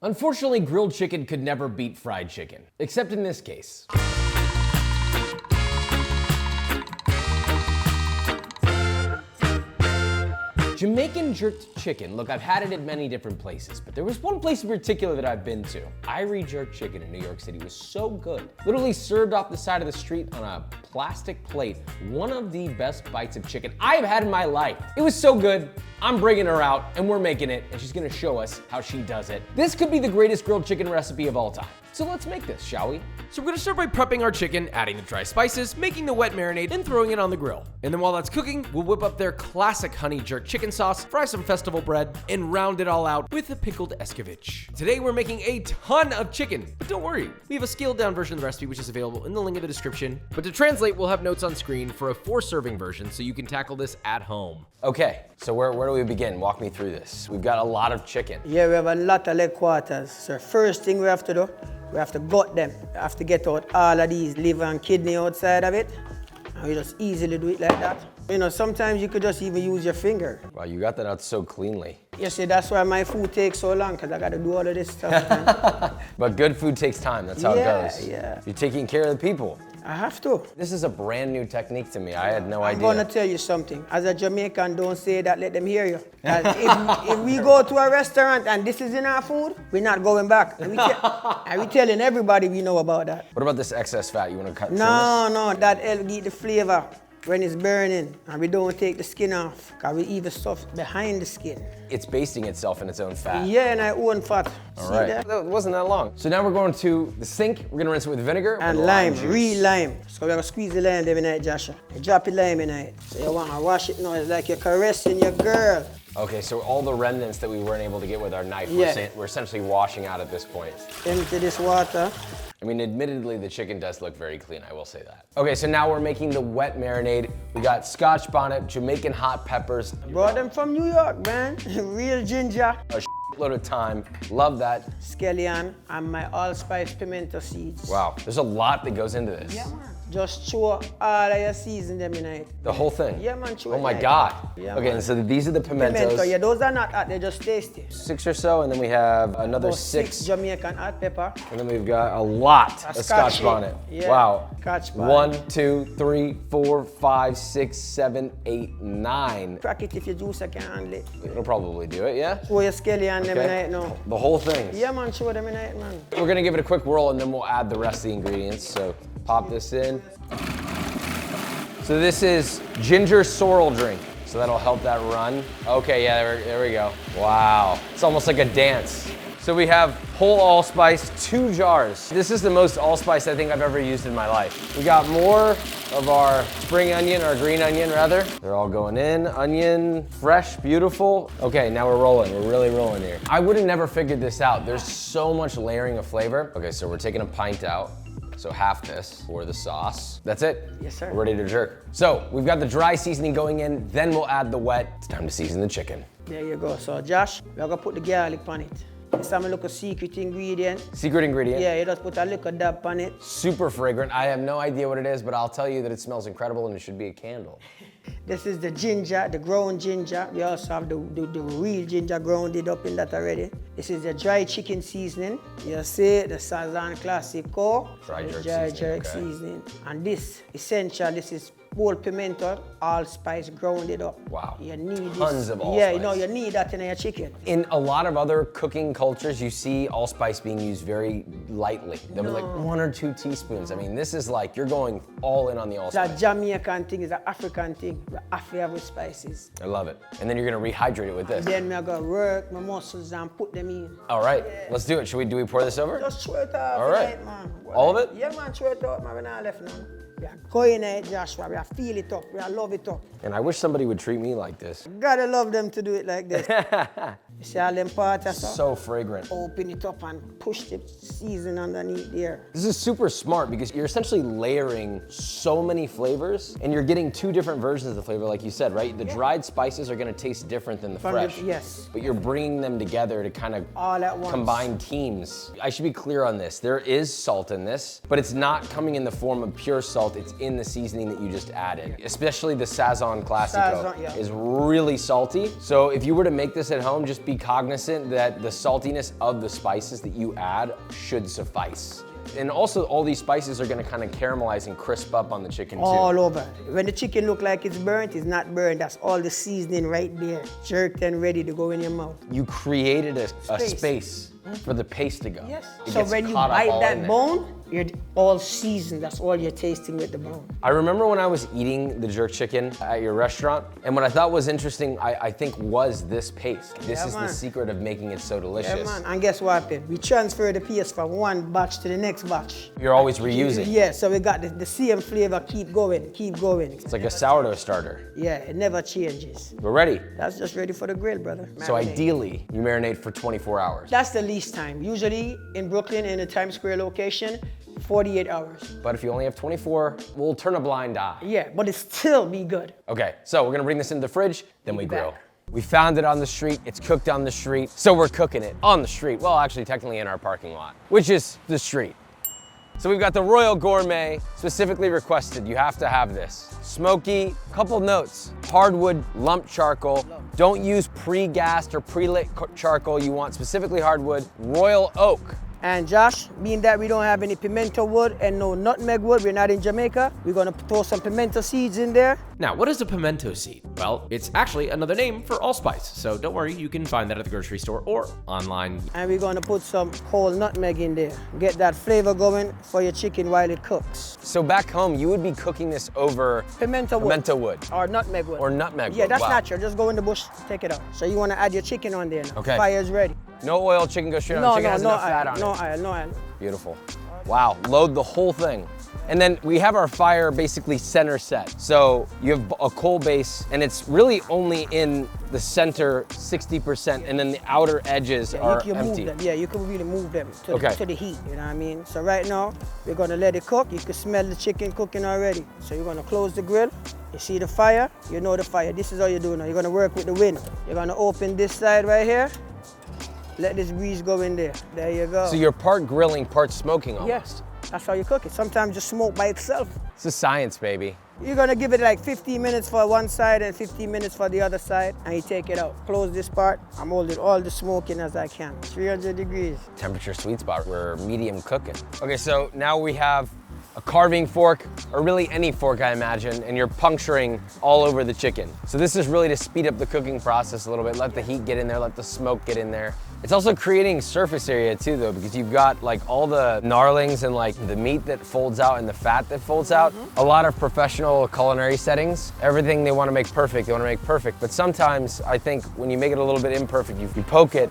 Unfortunately, grilled chicken could never beat fried chicken, except in this case. Jamaican jerked chicken. Look, I've had it at many different places, but there was one place in particular that I've been to. Irie jerk chicken in New York City was so good. Literally served off the side of the street on a plastic plate. One of the best bites of chicken I've had in my life. It was so good, I'm bringing her out and we're making it, and she's gonna show us how she does it. This could be the greatest grilled chicken recipe of all time. So let's make this, shall we? So we're gonna start by prepping our chicken, adding the dry spices, making the wet marinade, and throwing it on the grill. And then while that's cooking, we'll whip up their classic honey jerk chicken sauce, fry some festival bread, and round it all out with a pickled escovitch. Today we're making a ton of chicken, but don't worry, we have a scaled down version of the recipe which is available in the link in the description. But to translate, we'll have notes on screen for a 4-serving version so you can tackle this at home. Okay, so where do we begin? Walk me through this. We've got a lot of chicken. Yeah, we have a lot of leg quarters. So first thing we have to do, we have to gut them. We have to get out all of these liver and kidney outside of it. And we just easily do it like that. You know, sometimes you could just even use your finger. Wow, you got that out so cleanly. You see, that's why my food takes so long, because I got to do all of this stuff, man. But good food takes time, that's how it goes. Yeah. You're taking care of the people. I have to. This is a brand new technique to me. I had no idea. I'm going to tell you something. As a Jamaican, don't say that, let them hear you. If we go to a restaurant and this is in our food, we're not going back. And we telling everybody we know about that. What about this excess fat? You want to cut? No, that help get the flavor when it's burning, and we don't take the skin off, because we eat the stuff behind the skin. It's basting itself in its own fat. Yeah, and our own fat. All right. That wasn't that long. So now we're going to the sink. We're gonna rinse it with vinegar and lime, real lime. So we're gonna squeeze the lime every night, Joshua. You drop the lime in it. So you wanna wash it now. It's like you're caressing your girl. Okay, so all the remnants that we weren't able to get with our knife, we're essentially washing out at this point. Empty this water. I mean, admittedly, the chicken does look very clean, I will say that. Okay, so now we're making the wet marinade. We got Scotch bonnet, Jamaican hot peppers. Brought them from New York, man. Real ginger. A load of thyme, love that. Scallion and my allspice pimento seeds. Wow, there's a lot that goes into this. Yeah, man. Just chew all of your season them in it. The whole thing? Yeah, man, chew Oh my God. Yeah, okay, man. and so these are the pimentos. Pimento, yeah, those are not hot, they're just tasty. 6 or so, and then we have another about 6 Jamaican hot pepper. And then we've got a lot of Scotch bonnet. Yeah. Wow. Scotch bonnet. 1, 2, 3, 4, 5, 6, 7, 8, 9. Crack it if your juicer can handle it. It'll probably do it, yeah? Show your scallion them in it now. The whole thing. Yeah, man, show them in it, man. We're gonna give it a quick whirl and then we'll add the rest of the ingredients. So pop this in. So this is ginger sorrel drink. So that'll help that run. Okay, yeah, there we go. Wow, it's almost like a dance. So we have whole allspice, 2 jars. This is the most allspice I think I've ever used in my life. We got more of our spring onion, or green onion rather. They're all going in. Onion, fresh, beautiful. Okay, now we're rolling. We're really rolling here. I would have never figured this out. There's so much layering of flavor. Okay, so we're taking a pint out. So half this for the sauce. That's it. Yes, sir. We're ready to jerk. So we've got the dry seasoning going in, then we'll add the wet. It's time to season the chicken. There you go. So Josh, we're gonna put the garlic on it. It's a little secret ingredient. Secret ingredient? Yeah, you just put a little dab on it. Super fragrant. I have no idea what it is, but I'll tell you that it smells incredible and it should be a candle. This is the ginger, the ground ginger. We also have the real ginger grounded up in that already. This is the dry chicken seasoning. You see the Sazan Classico. Dry jerk seasoning. And this, essential, this is whole pimento, allspice grounded up. Wow. You need tons of allspice. Yeah, you know, you need that in your chicken. In a lot of other cooking cultures, you see allspice being used very lightly. There was like 1 or 2 teaspoons. I mean, this is like, you're going all in on the allspice. It's a Jamaican thing, it's an African thing. We have to have with spices. I love it. And then you're gonna rehydrate it with this. Then I'm gonna work my muscles and put them in. All right, let's do it. Do we pour this over? Just throw it off. All right. Man. All of it? Yeah, man, throw it out, man. We're not left now. We are going at it, Joshua. We are feel it up. We are love it up. And I wish somebody would treat me like this. Gotta love them to do it like this. You see all them parts? So fragrant. Open it up and push the season underneath there. This is super smart because you're essentially layering so many flavors and you're getting 2 different versions of the flavor, like you said, right? The dried spices are gonna taste different than the fresh. Yes. But you're bringing them together to kind of all at once. Combine teams. I should be clear on this. There is salt in this, but it's not coming in the form of pure salt. salt, it's in the seasoning that you just added. Especially the Sazon Classico Sazon, yeah. is really salty. So if you were to make this at home, just be cognizant that the saltiness of the spices that you add should suffice. And also all these spices are gonna kind of caramelize and crisp up on the chicken too. All over. When the chicken look like it's burnt, it's not burnt. That's all the seasoning right there, jerked and ready to go in your mouth. You created a space for the paste to go. Yes. It So gets when you caught up bite all in that there. bone, you're all seasoned. That's all you're tasting with the bone. I remember when I was eating the jerk chicken at your restaurant, and what I thought was interesting, I think, was this paste. This is the secret of making it so delicious. Yeah, man. And guess what happened? We transfer the paste from one batch to the next batch. You're always reusing. Yeah, so we got the same flavor, keep going, keep going. It's like a sourdough starter. Yeah, it never changes. We're ready. That's just ready for the grill, brother. So Marinate. ideally, you marinate for 24 hours. That's the least time. Usually in Brooklyn, in the Times Square location, 48 hours. But if you only have 24, we'll turn a blind eye. Yeah, but it still be good. Okay, so we're gonna bring this into the fridge, then we Be back. grill. We found it on the street, it's cooked on the street, so we're cooking it on the street. Well, actually, technically in our parking lot, which is the street. So we've got the Royal Gourmet, specifically requested. You have to have this. Smoky, couple notes. Hardwood lump charcoal. Don't use pre-gassed or pre-lit charcoal. You want specifically hardwood. Royal oak. And Josh, being that we don't have any pimento wood and no nutmeg wood, we're not in Jamaica, we're gonna throw some pimento seeds in there. Now, what is a pimento seed? Well, it's actually another name for allspice, so don't worry, you can find that at the grocery store or online. And we're gonna put some whole nutmeg in there. Get that flavor going for your chicken while it cooks. So back home, you would be cooking this over Pimento wood. Or nutmeg wood. Or nutmeg Yeah, wood, that's wow. natural. Just go in the bush, take it out. So you wanna add your chicken on there now. Okay. Fire's ready. No oil, chicken goes straight on. Chicken has enough fat on it. No oil, no oil. Beautiful. Wow, load the whole thing. And then we have our fire basically center set. So you have a coal base and it's really only in the center 60% and then the outer edges are You can empty. move them. Yeah, you can really move them to, Okay. to the heat, you know what I mean? So right now, we're gonna let it cook. You can smell the chicken cooking already. So you're gonna close the grill. You see the fire? You know the fire. This is all you do now. You're gonna work with the wind. You're gonna open this side right here. Let this breeze go in there. There you go. So you're part grilling, part smoking almost. Yes, that's how you cook it. Sometimes just smoke by itself. It's a science, baby. You're gonna give it like 15 minutes for one side and 15 minutes for the other side, and you take it out. Close this part. I'm holding all the smoke in as I can. 300 degrees. Temperature sweet spot, we're medium cooking. Okay, so now we have a carving fork, or really any fork, I imagine, and you're puncturing all over the chicken. So this is really to speed up the cooking process a little bit, let the heat get in there, let the smoke get in there. It's also creating surface area too though, because you've got like all the gnarlings and like the meat that folds out and the fat that folds out. A lot of professional culinary settings, everything they wanna make perfect, they wanna make perfect. But sometimes I think when you make it a little bit imperfect, you poke it,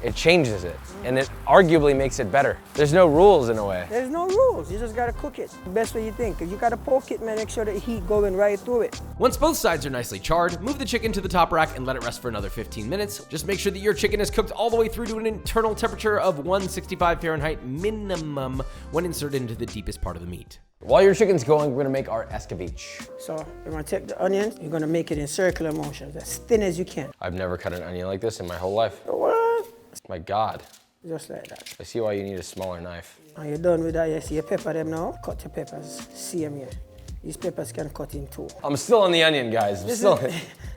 it changes it, and it arguably makes it better. There's no rules in a way. There's no rules, you just gotta cook it the best way you think. Cause you gotta poke it, man, make sure the heat going right through it. Once both sides are nicely charred, move the chicken to the top rack and let it rest for another 15 minutes. Just make sure that your chicken is cooked all the way through to an internal temperature of 165 Fahrenheit minimum when inserted into the deepest part of the meat. While your chicken's going, we're gonna make our escabeche. So you're gonna take the onions, you're gonna make it in circular motions, as thin as you can. I've never cut an onion like this in my whole life. What? My God, Just like that. I see why you need a smaller knife. And you're done with that, you see you pepper them now, cut your peppers, see them here. These peppers can cut in two. I'm still on the onion, guys. I'm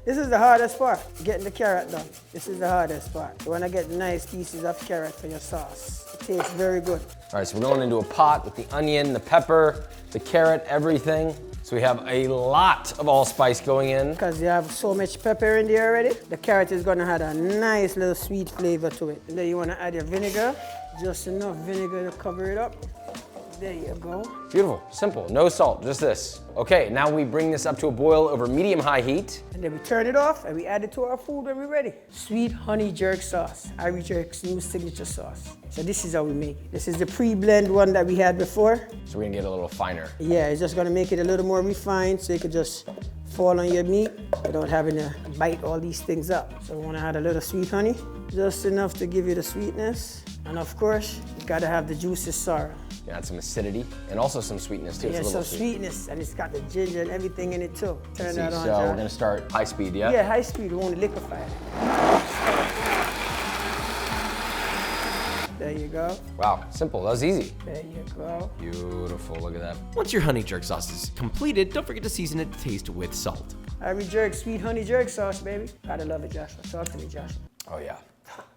This is the hardest part, getting the carrot done. This is the hardest part. You wanna get nice pieces of carrot for your sauce. It tastes very good. All right, so we're going into a pot with the onion, the pepper, the carrot, everything. So we have a lot of allspice going in. Because you have so much pepper in there already, the carrot is gonna have a nice little sweet flavor to it. And then you wanna add your vinegar, just enough vinegar to cover it up. There you go. Beautiful, simple, no salt, just this. Okay, now we bring this up to a boil over medium-high heat. And then we turn it off and we add it to our food when we're ready. Sweet honey jerk sauce, Irish Jerk's new signature sauce. So this is how we make it. This is the pre-blend one that we had before. So we're gonna get a little finer. Yeah, it's just gonna make it a little more refined so it could just fall on your meat without having to bite all these things up. So we wanna add a little sweet honey, just enough to give you the sweetness. And of course, you gotta have the juicy sorrel. You add some acidity and also some sweetness too. Yeah, It's a little some sweetness, and it's got the ginger and everything in it too. Turn that on, So we're Josh. gonna start high speed, yeah? Yeah, high speed, we want to liquefy it. There you go. Wow, simple, that was easy. There you go. Beautiful, look at that. Once your honey jerk sauce is completed, don't forget to season it to taste with salt. Irish jerk, sweet honey jerk sauce, baby. Gotta love it, Joshua. Talk to me, Joshua. Oh yeah.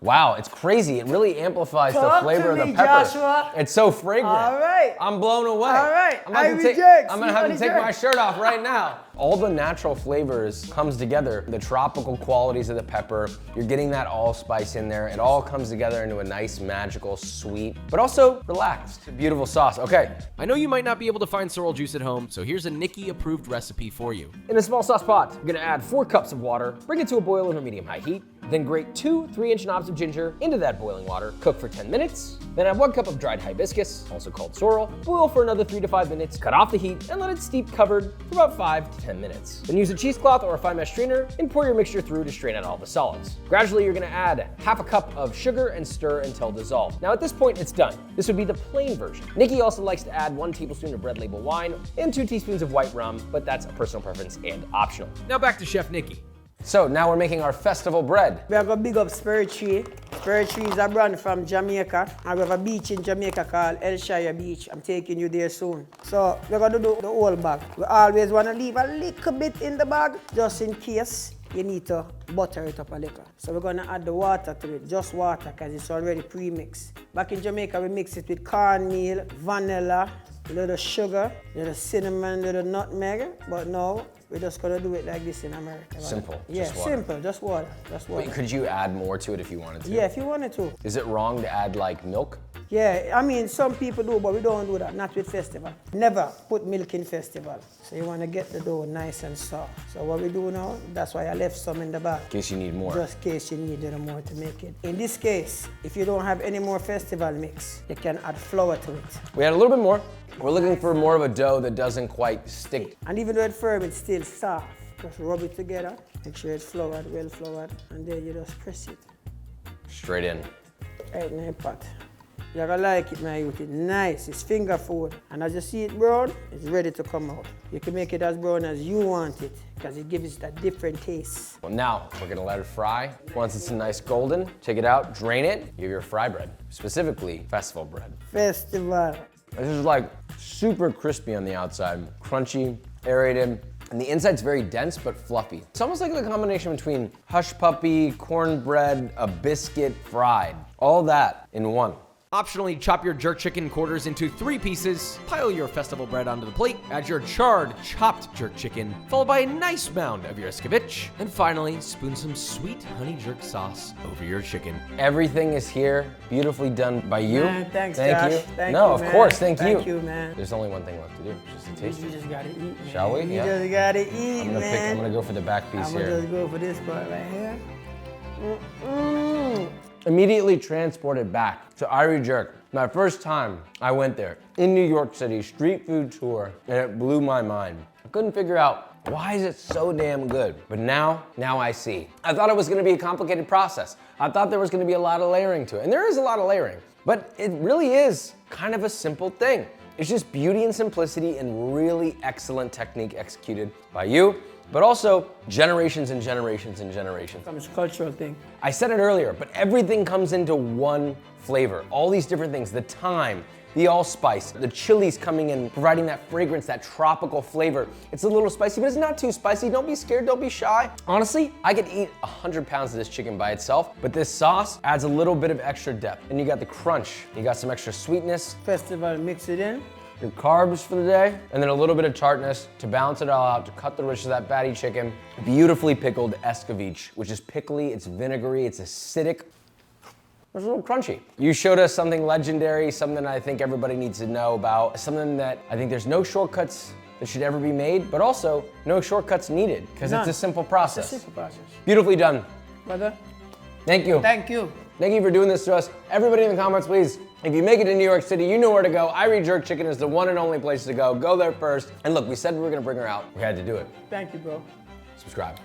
Wow, it's crazy. It really amplifies the Talk flavor to of the me, pepper. Joshua. It's so fragrant. All right. I'm blown away. All right. I'm gonna have to take my shirt off right now. All the natural flavors comes together. The tropical qualities of the pepper, you're getting that allspice in there. It all comes together into a nice, magical, sweet, but also relaxed, beautiful sauce. Okay. I know you might not be able to find sorrel juice at home, so here's a Nikki approved recipe for you. In a small sauce pot, you're gonna add 4 cups of water, bring it to a boil over medium-high heat, then grate 2 3-inch knobs of ginger into that boiling water, cook for 10 minutes, then add 1 cup of dried hibiscus, also called sorrel, boil for another 3 to 5 minutes, cut off the heat, and let it steep covered for about 5 to 10 minutes. Then use a cheesecloth or a fine mesh strainer and pour your mixture through to strain out all the solids. Gradually, you're gonna add half a cup of sugar and stir until dissolved. Now at this point, it's done. This would be the plain version. Nikki also likes to add 1 tablespoon of red label wine and 2 teaspoons of white rum, but that's a personal preference and optional. Now back to Chef Nikki. So now we're making our festival bread. We are gonna big up Spirit Tree. Spirit Tree is a brand from Jamaica. And we have a beach in Jamaica called El Shire Beach. I'm taking you there soon. So we're gonna do the whole bag. We always wanna leave a little bit in the bag, just in case you need to butter it up a little. So we're gonna add the water to it, just water, because it's already pre-mixed. Back in Jamaica, we mix it with cornmeal, vanilla, a little sugar, a little cinnamon, a little nutmeg, but now we're just gonna do it like this in America. Simple, Yeah, just water. simple, just water, just water. Wait, could you add more to it if you wanted to? Yeah, if you wanted to. Is it wrong to add like milk? Yeah, I mean, some people do, but we don't do that, not with festival. Never put milk in festival. So you wanna get the dough nice and soft. So what we do now, that's why I left some in the back. In case you need more. Just in case you need a little more to make it. In this case, if you don't have any more festival mix, you can add flour to it. We add a little bit more. We're looking for more of a dough that doesn't quite stick. And even though it's firm, it's still soft. Just rub it together, make sure it's floured, well floured, and then you just press it. Straight in. Right in the pot. You're gonna like it, my youth. It's nice, it's finger food. And as you see it brown, it's ready to come out. You can make it as brown as you want it, because it gives it a different taste. Well, now we're gonna let it fry. Once it's a nice golden, take it out, drain it, you have your fry bread, specifically festival bread. Festival. This is like super crispy on the outside, crunchy, aerated, and the inside's very dense but fluffy. It's almost like the combination between hush puppy, cornbread, a biscuit, fried. All that in one. Optionally, chop your jerk chicken quarters into 3 pieces, pile your festival bread onto the plate, add your charred, chopped jerk chicken, followed by a nice mound of your escovitch, and finally, spoon some sweet honey jerk sauce over your chicken. Everything is here, beautifully done by you. Man, thanks, Thank Josh. you. Thank no, you, of man. course, thank you. Thank you, man. There's only one thing left to do, just to taste You it. just gotta eat, man. Shall we? You Yeah. just gotta eat, I'm man. gonna go for the back piece I'm here. gonna just go for this part right here. Immediately transported back to Irie Jerk. My first time I went there in New York City, street food tour, and it blew my mind. I couldn't figure out why is it so damn good? But now I see. I thought it was gonna be a complicated process. I thought there was gonna be a lot of layering to it, and there is a lot of layering, but it really is kind of a simple thing. It's just beauty and simplicity and really excellent technique executed by you, but also generations and generations and generations. It's a cultural thing. I said it earlier, but everything comes into one flavor. All these different things, the thyme, the allspice, the chilies coming in, providing that fragrance, that tropical flavor. It's a little spicy, but it's not too spicy. Don't be scared, don't be shy. Honestly, I could eat 100 pounds of this chicken by itself, but this sauce adds a little bit of extra depth. And you got the crunch, you got some extra sweetness, Festival, mix it in. your carbs for the day, and then a little bit of tartness to balance it all out, to cut the richness of that fatty chicken. Beautifully pickled escovitch, which is pickly, it's vinegary, it's acidic. It's a little crunchy. You showed us something legendary, something I think everybody needs to know about, something that I think there's no shortcuts that should ever be made, but also no shortcuts needed, because it's None. a simple process. It's a simple process. Beautifully done. Brother, Thank you. thank you. Thank you for doing this to us. Everybody in the comments, please, if you make it to New York City, you know where to go. Irie Jerk Chicken is the one and only place to go. Go there first. And look, we said we were gonna bring her out. We had to do it. Thank you, bro. Subscribe.